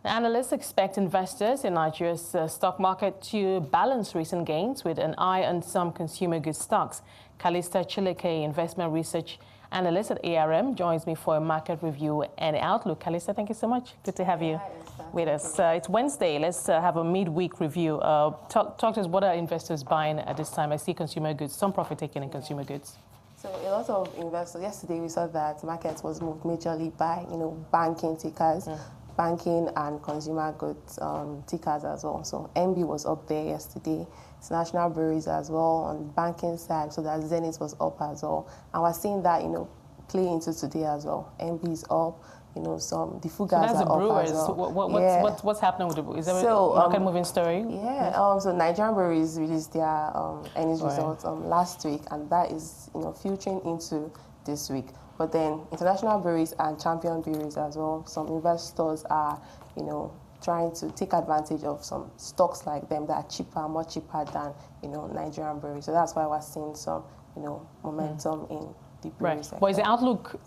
Analysts expect investors in Nigeria's stock market to balance recent gains with an eye on some consumer goods stocks. Callista Chileke, Investment Research Analyst at ARM, joins me for a market review and outlook. Callista, thank you so much. Good to have you with us. It's Wednesday. Let's have a midweek review. Talk to us, what are investors buying at this time? I see consumer goods, some profit taking in consumer goods. So a lot of investors, yesterday we saw that the market was moved majorly by, banking tickers. Banking and consumer goods tickers as well. So MB was up there yesterday. International Brewies as well on the banking side, so that Zenith was up as well. And we're seeing that, play into today as well. MB is up, the food guys are up as well. What's happening with the Brewies? Is there a market moving story? Yeah, so Nigerian Breweries released their earnings results last week, and that is, filtering into this week. But then international breweries and champion breweries as well, some investors are, trying to take advantage of some stocks like them that are cheaper, much cheaper than, Nigerian breweries. So that's why we're seeing some, momentum in the brewery sector. But is the outlook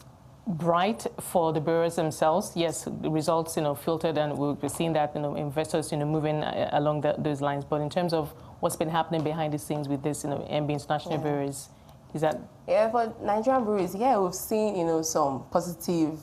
bright for the brewers themselves? Yes, the results, filtered, and we're seeing that, investors, moving along those lines. But in terms of what's been happening behind the scenes with this, MB International Breweries, is that? Yeah, for Nigerian breweries, we've seen, some positive,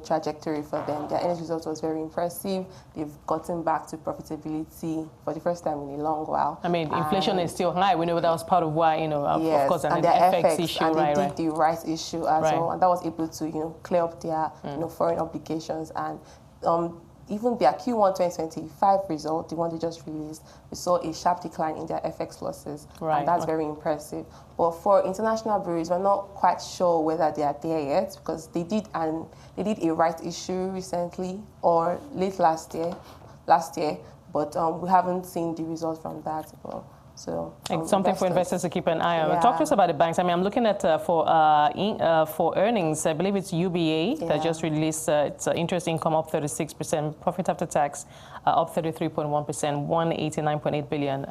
trajectory for them. Their earnings results was very impressive. They've gotten back to profitability for the first time in a long while. I mean, inflation is still high. We know that was part of why, of course, and the FX issue, and they did the rights issue as well, and that was able to, clear up their, foreign obligations. And even their Q1 2025 result, the one they just released, we saw a sharp decline in their FX losses, and that's very impressive. But for international breweries, we're not quite sure whether they are there yet, because they did a rights issue recently or late last year, but we haven't seen the results from that. So it's something for investors to keep an eye on. Talk to us about the banks. I mean, I'm looking at for earnings. I believe it's UBA that just released its interest income up 36%, profit after tax up 33.1%, 189.8 billion.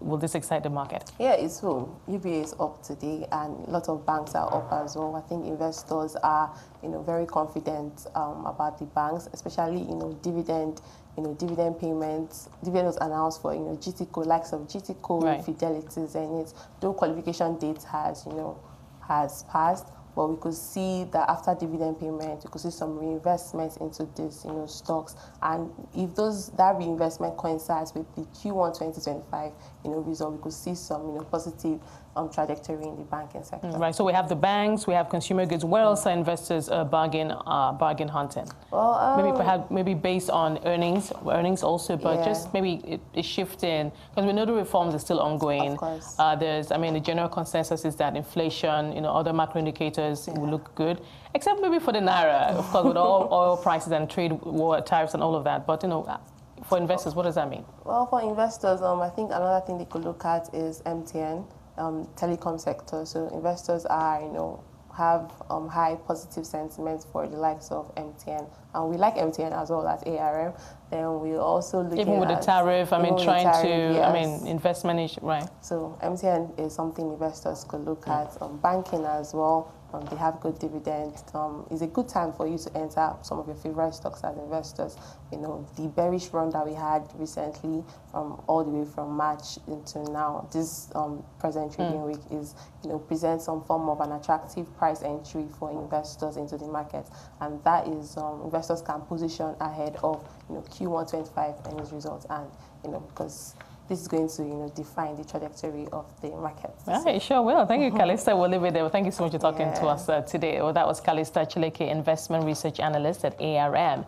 Will this excite the market? Yeah, it will. UBA is up today, and a lot of banks are up as well. I think investors are, very confident about the banks, especially, dividend payments. Dividend was announced for, GTCO, likes of GTCO, Fidelity, Zenith. Though qualification date has passed, but we could see that after dividend payment, we could see some reinvestment into this, stocks. And if that reinvestment coincides with the Q1 2025, result, we could see some, positive trajectory in the banking sector. Right. So we have the banks, we have consumer goods. Where else are investors bargain hunting? Well, maybe based on earnings also, but just maybe a shift in, because we know the reforms are still ongoing. Of course. The general consensus is that inflation, other macro indicators will look good, except maybe for the naira, of course, with all oil prices and trade war tariffs and all of that. But for investors, what does that mean? Well, for investors, I think another thing they could look at is MTN. Telecom sector. So investors are, have high positive sentiments for the likes of MTN. And we like MTN as well as ARM. Then we also look even with the tariff, investment issue, right? So MTN is something investors could look at. Banking as well. They have good dividends. It's a good time for you to enter some of your favorite stocks as investors. The bearish run that we had recently, all the way from March into now, this present trading week is, presents some form of an attractive price entry for investors into the market, and that is investors can position ahead of Q1 25 earnings results, and because this is going to, define the trajectory of the market. Right, sure will. Thank you, Callista. We'll leave it there. Well, thank you so much for talking to us today. Well, that was Callista Chileke, Investment Research Analyst at ARM.